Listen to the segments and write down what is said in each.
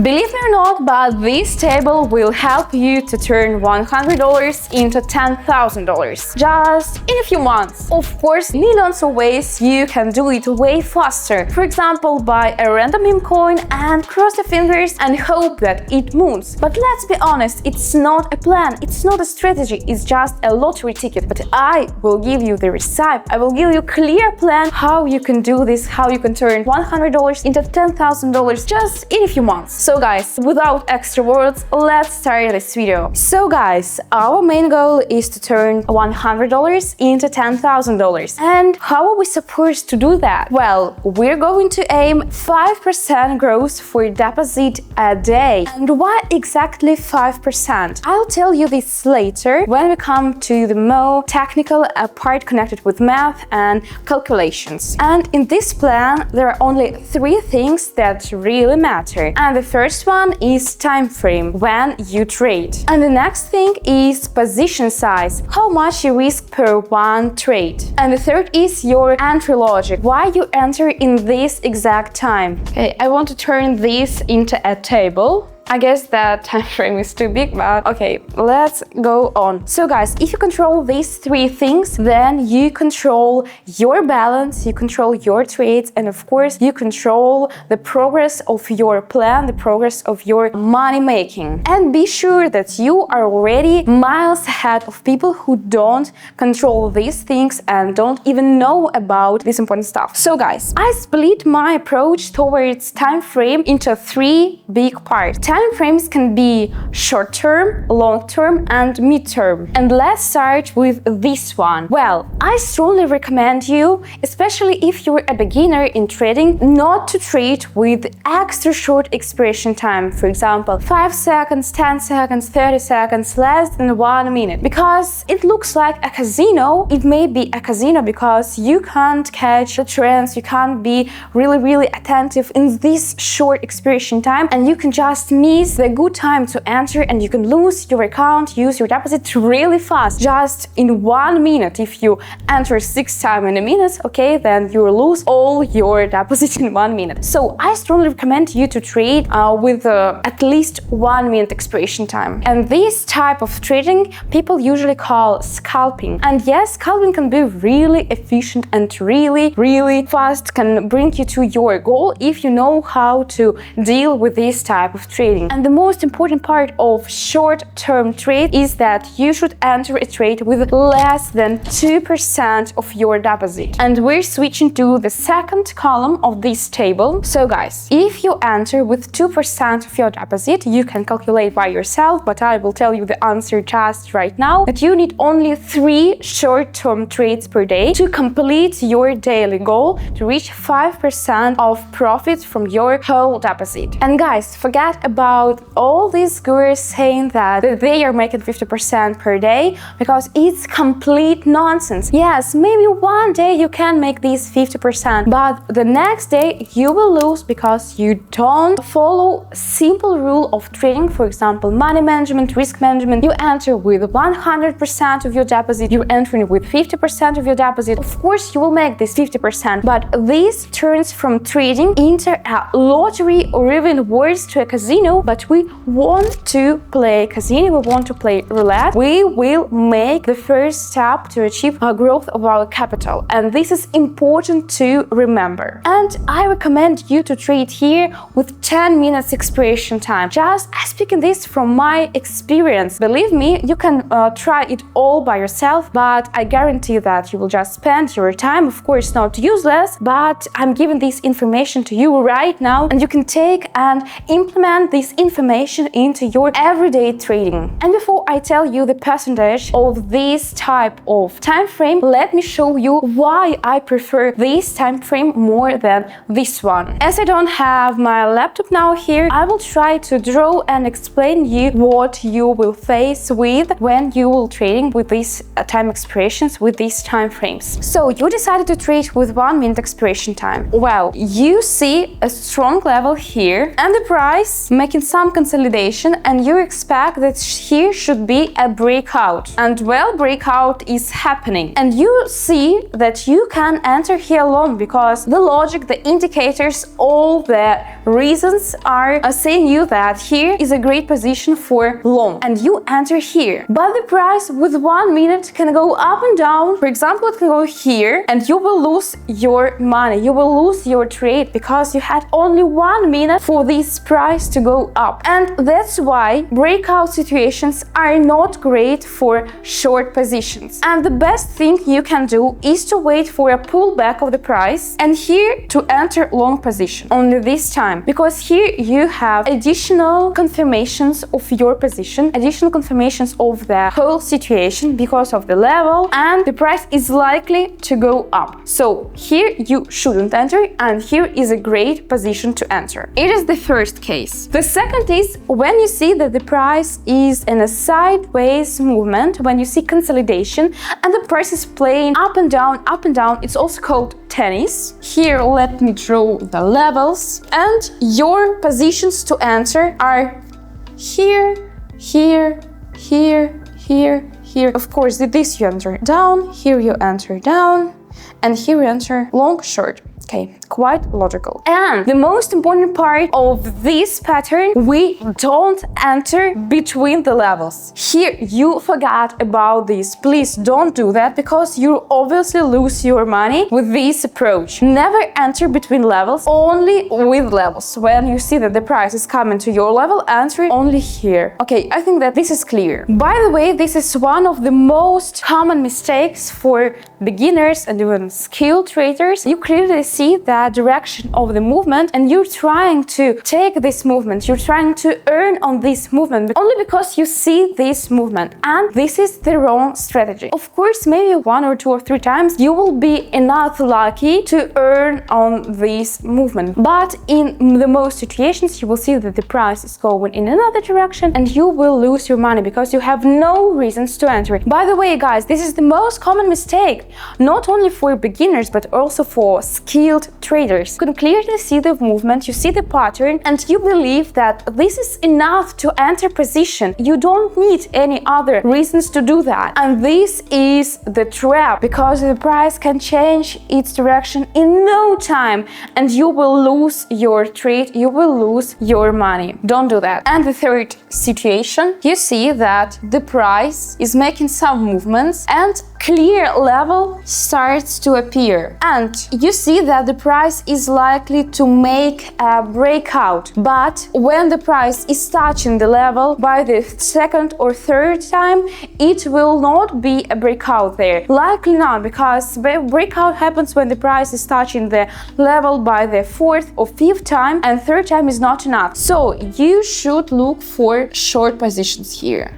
Believe me or not, but this table will help you to turn $100 into $10,000 just in a few months. Of course, millions of ways you can do it way faster. For example, buy a random meme coin and cross your fingers and hope that it moves. But let's be honest, it's not a plan, it's not a strategy, it's just a lottery ticket. But I will give you the recipe, I will give you a clear plan how you can do this, how you can turn $100 into $10,000 just in a few months. So guys, without extra words, let's start this video. So guys, our main goal is to turn $100 into $10,000. And how are we supposed to do that? Well, we're going to aim 5% growth for deposit a day. And why exactly 5%? I'll tell you this later when we come to the more technical part connected with math and calculations. And in this plan, there are only 3 things that really matter. And the first one is time frame, when you trade. And the next thing is position size, how much you risk per one trade. And the third is your entry logic, why you enter in this exact time. Okay, I want to turn this into a table. I guess that time frame is too big, but okay, let's go on. So guys, if you control these 3 things, then you control your balance, you control your trades, and of course, you control the progress of your plan, the progress of your money making. And be sure that you are already miles ahead of people who don't control these things and don't even know about this important stuff. So guys, I split my approach towards time frame into 3 big parts. Time frames can be short-term, long-term, and mid-term. And let's start with this one. Well, I strongly recommend you, especially if you're a beginner in trading, not to trade with extra short expiration time. For example, 5 seconds, 10 seconds, 30 seconds, less than 1 minute. Because it looks like a casino. It may be a casino because you can't catch the trends, you can't be really attentive in this short expiration time, and you can just miss the good time to enter and you can lose your account, use your deposit really fast, just in 1 minute. If you enter 6 times in a minute, okay, then you will lose all your deposit in 1 minute. So I strongly recommend you to trade with at least 1 minute expiration time. And this type of trading people usually call scalping. And yes, scalping can be really efficient and really fast, can bring you to your goal if you know how to deal with this type of trading. And the most important part of short-term trade is that you should enter a trade with less than 2% of your deposit. And we're switching to the second column of this table. So guys, if you enter with 2% of your deposit, you can calculate by yourself, but I will tell you the answer just right now, that you need only 3 short-term trades per day to complete your daily goal to reach 5% of profit from your whole deposit. And guys, forget about all these gurus saying that they are making 50% per day, because it's complete nonsense. Yes, maybe one day you can make this 50%, but the next day you will lose because you don't follow simple rule of trading. For example, money management, risk management. You enter with 100% of your deposit, you're entering with 50% of your deposit. Of course, you will make this 50%, but this turns from trading into a lottery or even worse, to a casino. But we want to play casino, we want to play roulette. We will make the first step to achieve a growth of our capital. And this is important to remember. And I recommend you to trade here with 10 minutes expiration time. Just speaking this from my experience. Believe me, you can try it all by yourself, but I guarantee that you will just spend your time. Of course, not useless, but I'm giving this information to you right now, and you can take and implement this information into your everyday trading. And before I tell you the percentage of this type of time frame, let me show you why I prefer this time frame more than this one. As I don't have my laptop now here, I will try to draw and explain you what you will face with when you will trading with these time expirations, with these time frames. So you decided to trade with 1 minute expiration time. Well, you see a strong level here, and the price making some consolidation, and you expect that here should be a breakout. And well, breakout is happening. And you see that you can enter here long because the logic, the indicators, all the reasons are saying you that here is a great position for long, and you enter here. But the price with 1 minute can go up and down. For example, it can go here and you will lose your money. You will lose your trade because you had only 1 minute for this price to go up. And that's why breakout situations are not great for short positions. And the best thing you can do is to wait for a pullback of the price and here to enter long position only this time, because here you have additional confirmations of your position, additional confirmations of the whole situation because of the level, and the price is likely to go up. So here you shouldn't enter, and here is a great position to enter. It is the first case. The second is when you see that the price is in a sideways movement, when you see consolidation and the price is playing up and down, it's also called tennis. Here let me draw the levels, and your positions to enter are here, here, here, here, here. Of course, this you enter down, here you enter down, and here you enter long, short. Okay, quite logical. And the most important part of this pattern, we don't enter between the levels. Here you forgot about this. Please don't do that because you obviously lose your money with this approach. Never enter between levels, only with levels. When you see that the price is coming to your level, enter only here. Okay, I think that this is clear. By the way, this is one of the most common mistakes for beginners and even skilled traders. You clearly see the direction of the movement and you're trying to take this movement, you're trying to earn on this movement only because you see this movement, and this is the wrong strategy. Of course, maybe 1 or 2 or 3 times you will be enough lucky to earn on this movement, but in the most situations you will see that the price is going in another direction and you will lose your money because you have no reasons to enter it. By the way, guys, this is the most common mistake, not only for beginners but also for skilled traders. You can clearly see the movement, you see the pattern, and you believe that this is enough to enter position. You don't need any other reasons to do that. And this is the trap, because the price can change its direction in no time and you will lose your trade, you will lose your money. Don't do that. And the third situation, you see that the price is making some movements and clear level starts to appear, and you see that the price is likely to make a breakout. But when the price is touching the level by the second or third time, it will not be a breakout there. Likely not, because the breakout happens when the price is touching the level by the fourth or fifth time, and third time is not enough. So you should look for short positions here,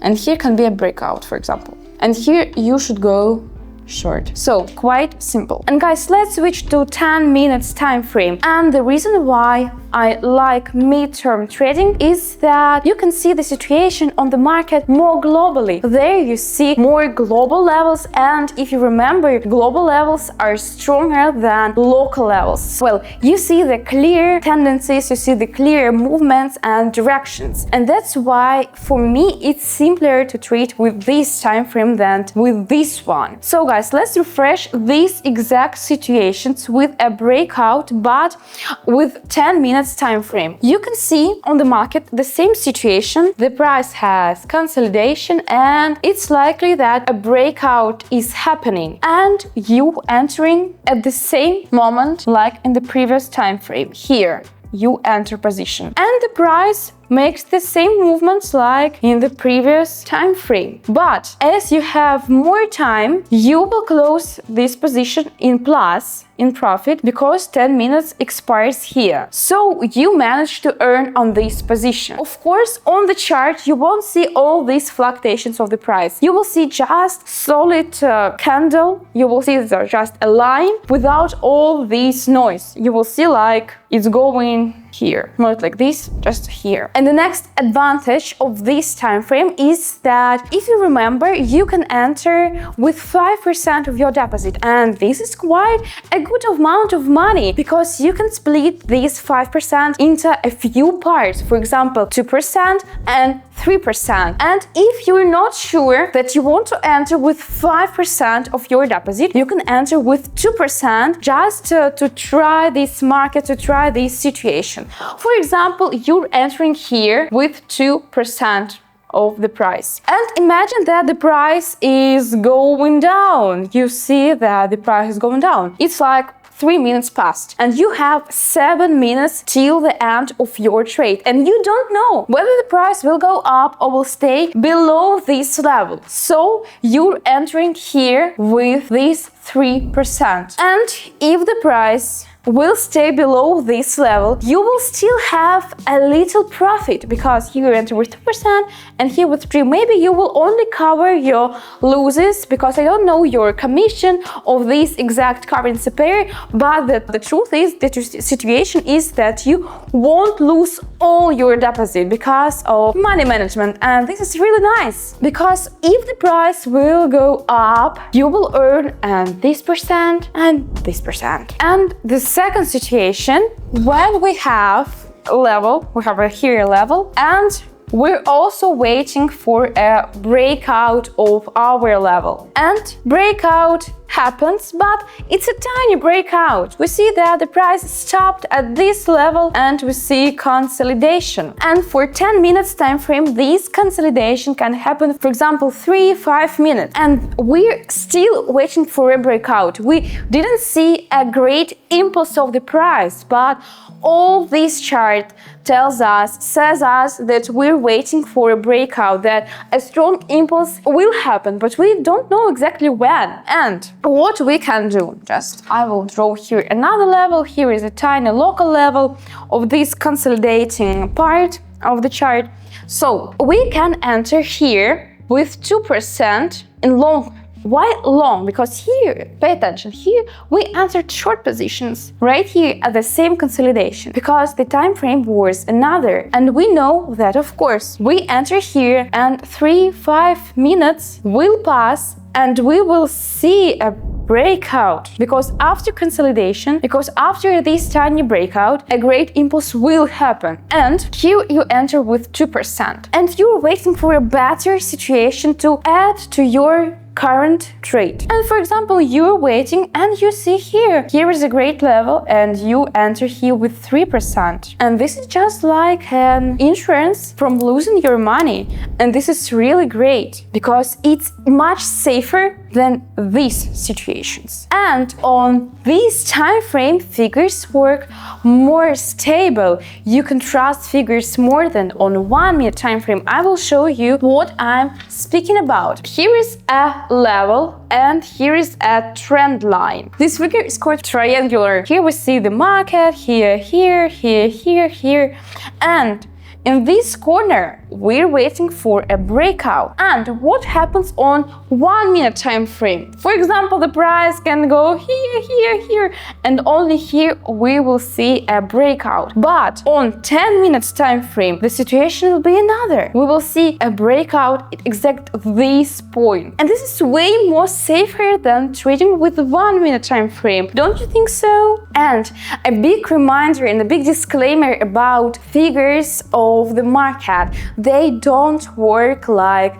and here can be a breakout, for example. And here you should go short. So quite simple. And guys, let's switch to 10 minutes time frame. And the reason why I like mid-term trading is that you can see the situation on the market more globally. There you see more global levels, and if you remember, global levels are stronger than local levels. Well, you see the clear tendencies, you see the clear movements and directions. And that's why for me it's simpler to trade with this time frame than with this one. So guys, let's refresh these exact situations with a breakout but with 10 minutes time frame. You can see on the market the same situation. The price has consolidation and it's likely that a breakout is happening and you entering at the same moment like in the previous time frame. Here you enter position and the price makes the same movements like in the previous time frame. But as you have more time, you will close this position in plus, in profit, because 10 minutes expires here. So you manage to earn on this position. Of course, on the chart, you won't see all these fluctuations of the price. You will see just solid candle. You will see just a line without all this noise. You will see like it's going here, not like this, just here. And the next advantage of this time frame is that if you remember, you can enter with 5% of your deposit, and this is quite a good amount of money because you can split this 5% into a few parts, for example 2% and 3%. And if you're not sure that you want to enter with 5% of your deposit, you can enter with 2% just to try this market, to try this situation. For example, you're entering here with 2% of the price. And imagine that the price is going down. You see that the price is going down. It's like 3 minutes passed and you have 7 minutes till the end of your trade, and you don't know whether the price will go up or will stay below this level. So you're entering here with this 3%. And if the price will stay below this level, you will still have a little profit because here you enter with 2% and here with 3%. Maybe you will only cover your losses because I don't know your commission of this exact currency pair, but the truth is that your situation is that you won't lose all your deposit because of money management, and this is really nice because if the price will go up, you will earn this percent and this percent. And the second situation, when we have a level, we have here a level, and we're also waiting for a breakout of our level. And breakout happens, but it's a tiny breakout. We see that the price stopped at this level and we see consolidation. And for 10 minutes time frame, this consolidation can happen, for example, 3-5 minutes. And we're still waiting for a breakout. We didn't see a great impulse of the price, but all this chart says us that we're waiting for a breakout, that a strong impulse will happen, but we don't know exactly when. And what we can do, I will draw here another level. Here is a tiny local level of this consolidating part of the chart. So we can enter here with 2% in long. Why long? Because here, pay attention, here we entered short positions right here at the same consolidation because the time frame was another, and we know that of course we enter here and 3-5 minutes will pass and we will see a breakout, because after consolidation, because after this tiny breakout, a great impulse will happen. And here you enter with 2% and you're waiting for a better situation to add to your current trade. And for example, you're waiting and you see here is a great level and you enter here with 3%. And this is just like an insurance from losing your money. And this is really great because it's much safer than these situations. And on this time frame, figures work more stable. You can trust figures more than on 1 minute time frame. I will show you what I'm speaking about. Here is a level and here is a trend line. This figure is called triangular. Here we see the market, here, and in this corner, we're waiting for a breakout. And what happens on 1 minute time frame? For example, the price can go here, and only here we will see a breakout. But on 10 minutes time frame, the situation will be another. We will see a breakout at exact this point. And this is way more safer than trading with 1 minute time frame. Don't you think so? And a big reminder and a big disclaimer about figures of the market. They don't work like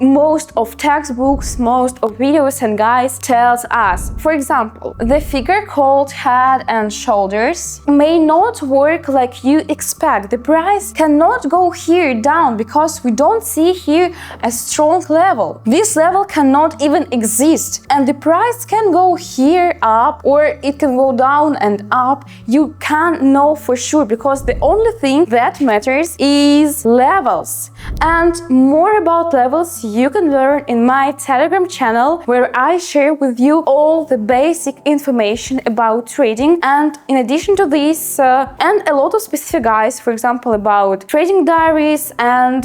most of textbooks, most of videos and guides tells us. For example, the figure called head and shoulders may not work like you expect. The price cannot go here down because we don't see here a strong level. This level cannot even exist, and the price can go here up or it can go down and up. You can't know for sure because the only thing that matters is level. levels. And more about levels you can learn in my Telegram channel, where I share with you all the basic information about trading. And in addition to this, and a lot of specific guides, for example, about trading diaries and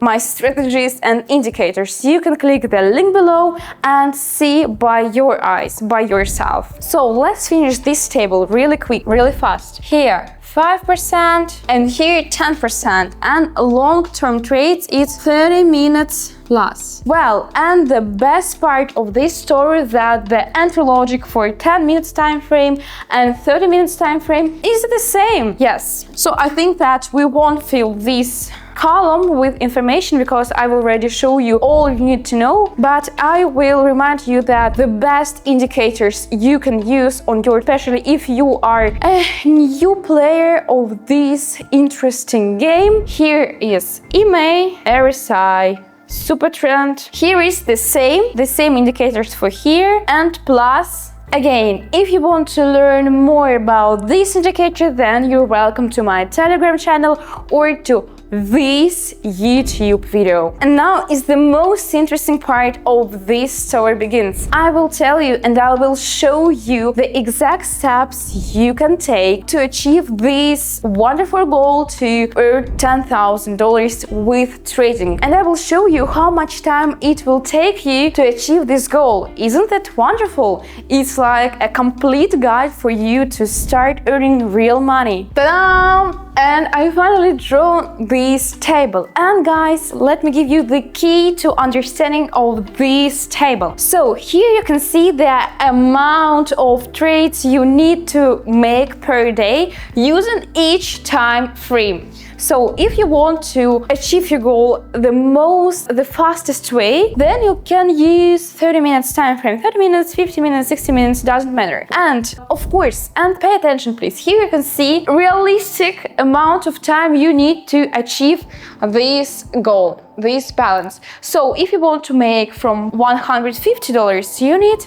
my strategies and indicators. You can click the link below and see by your eyes, by yourself. So let's finish this table really quick, really fast. Here 5% and here 10%, and long-term trades it's 30 minutes plus. Well, and the best part of this story that the entry logic for 10 minutes time frame and 30 minutes time frame is the same. Yes, so I think that we won't fill this column with information because I will already show you all you need to know, but I will remind you that the best indicators you can use on your, especially if you are a new player of this interesting game. Here is EMA, RSI, super trend. Here is the same indicators for here and plus. Again, if you want to learn more about this indicator, then you're welcome to my Telegram channel or to this YouTube video. And now is the most interesting part of this story begins. I will tell you and I will show you the exact steps you can take to achieve this wonderful goal to earn $10,000 with trading. And I will show you how much time it will take you to achieve this goal. Isn't that wonderful? It's like a complete guide for you to start earning real money. Ta-da! And I finally drawn this table. And guys, let me give you the key to understanding of this table. So here you can see the amount of trades you need to make per day using each time frame. So if you want to achieve your goal the fastest way, then you can use 30 minutes time frame. 30 minutes, 50 minutes, 60 minutes, doesn't matter. And of course, and pay attention please, here you can see realistic amount of time you need to achieve this goal, this balance. So if you want to make from $150, you need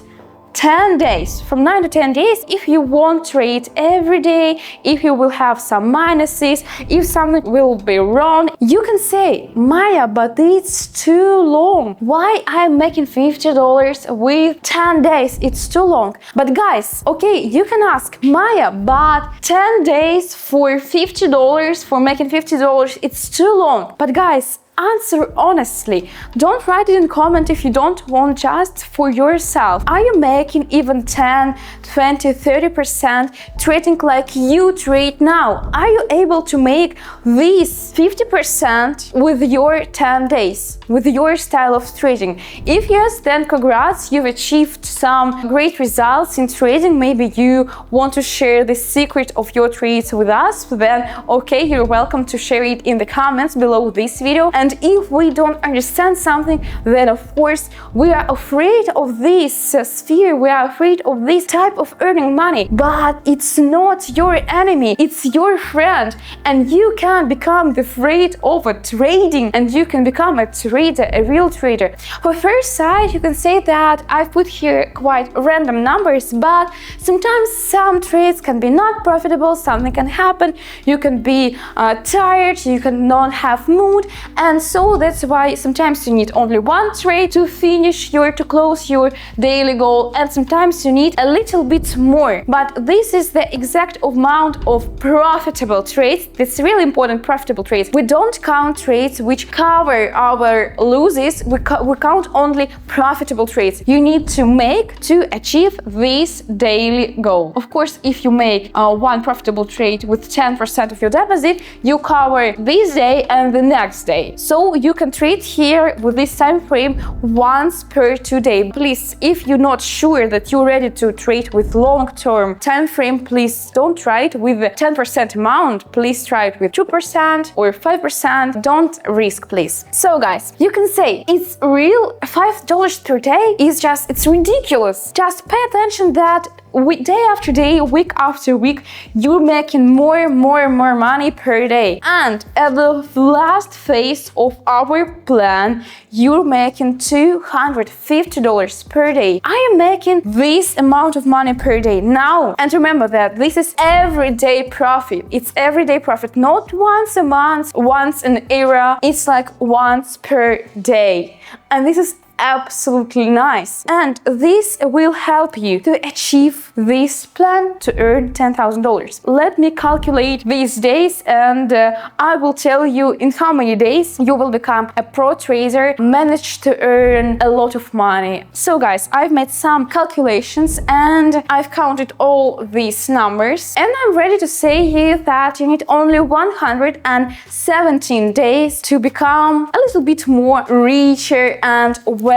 10 days, from 9 to 10 days. If you won't trade every day, if you will have some minuses, if something will be wrong, you can say, Maya, but it's too long. Why I'm making $50 with 10 days? It's too long. But guys, okay, you can ask, Maya, but 10 days for $50, for making $50, it's too long. But guys, answer honestly. Don't write it in comment if you don't want, just for yourself. Are you making even 10, 20, 30% trading like you trade now? Are you able to make this 50% with your 10 days, with your style of trading? If yes, then congrats, you've achieved some great results in trading. Maybe you want to share the secret of your trades with us, then okay, you're welcome to share it in the comments below this video. And if we don't understand something, then of course we are afraid of this sphere, we are afraid of this type of earning money. But it's not your enemy, it's your friend, and you can become the afraid of trading, and you can become a trader, a real trader. For first sight, you can say that I've put here quite random numbers, but sometimes some trades can be not profitable, something can happen, you can be tired, you can not have mood, and so that's why sometimes you need only one trade to to close your daily goal, and sometimes you need a little bit more. But this is the exact amount of profitable trades. That's really important, profitable trades. We don't count trades which cover our losses, we count only profitable trades you need to make to achieve this daily goal. Of course, if you make one profitable trade with 10% of your deposit, you cover this day and the next day. So you can trade here with this time frame once per 2 days. Please, if you're not sure that you're ready to trade with long-term time frame, please don't try it with the 10% amount. Please try it with 2% or 5%. Don't risk, please. So guys, you can say it's real. $5 per day is just, it's ridiculous. Just pay attention that day after day, week after week, you're making more money per day. And at the last phase of our plan, you're making $250 per day. I am making this amount of money per day now. And remember that this is everyday profit. It's everyday profit, not once a month, once an era. It's like once per day. And this is absolutely nice, and this will help you to achieve this plan to earn $10,000. Let me calculate these days, and I will tell you in how many days you will become a pro trader, manage to earn a lot of money. So guys, I've made some calculations and I've counted all these numbers, and I'm ready to say here that you need only 117 days to become a little bit more richer and wealthier.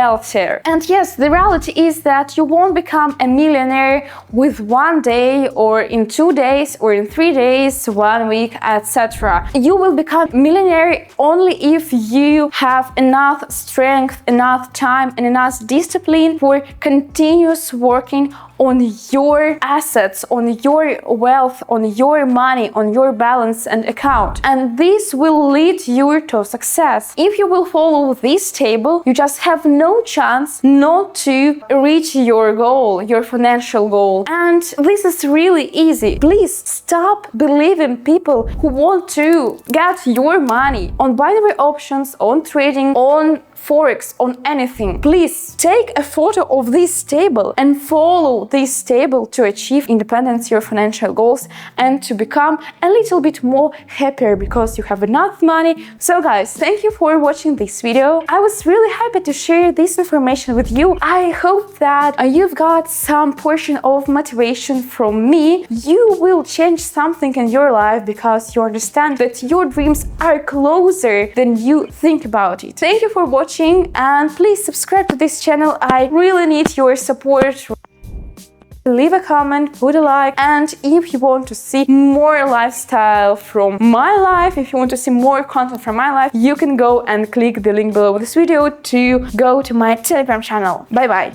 And yes, the reality is that you won't become a millionaire with 1 day or in 2 days or in 3 days, 1 week, etc. You will become millionaire only if you have enough strength, enough time, and enough discipline for continuous working on your assets, on your wealth, on your money, on your balance and account. And this will lead you to success. If you will follow this table, you just have no chance not to reach your goal, your financial goal. And this is really easy. Please stop believing people who want to get your money on binary options, on trading, on Forex, on anything. Please take a photo of this table and follow this table to achieve independence, your financial goals, and to become a little bit more happier because you have enough money. So guys, thank you for watching this video. I was really happy to share this information with you. I hope that you've got some portion of motivation from me. You will change something in your life because you understand that your dreams are closer than you think about it. Thank you for watching, and please subscribe to this channel. I really need your support. Leave a comment, put a like, and if you want to see more lifestyle from my life, if you want to see more content from my life, you can go and click the link below this video to go to my Telegram channel. Bye bye.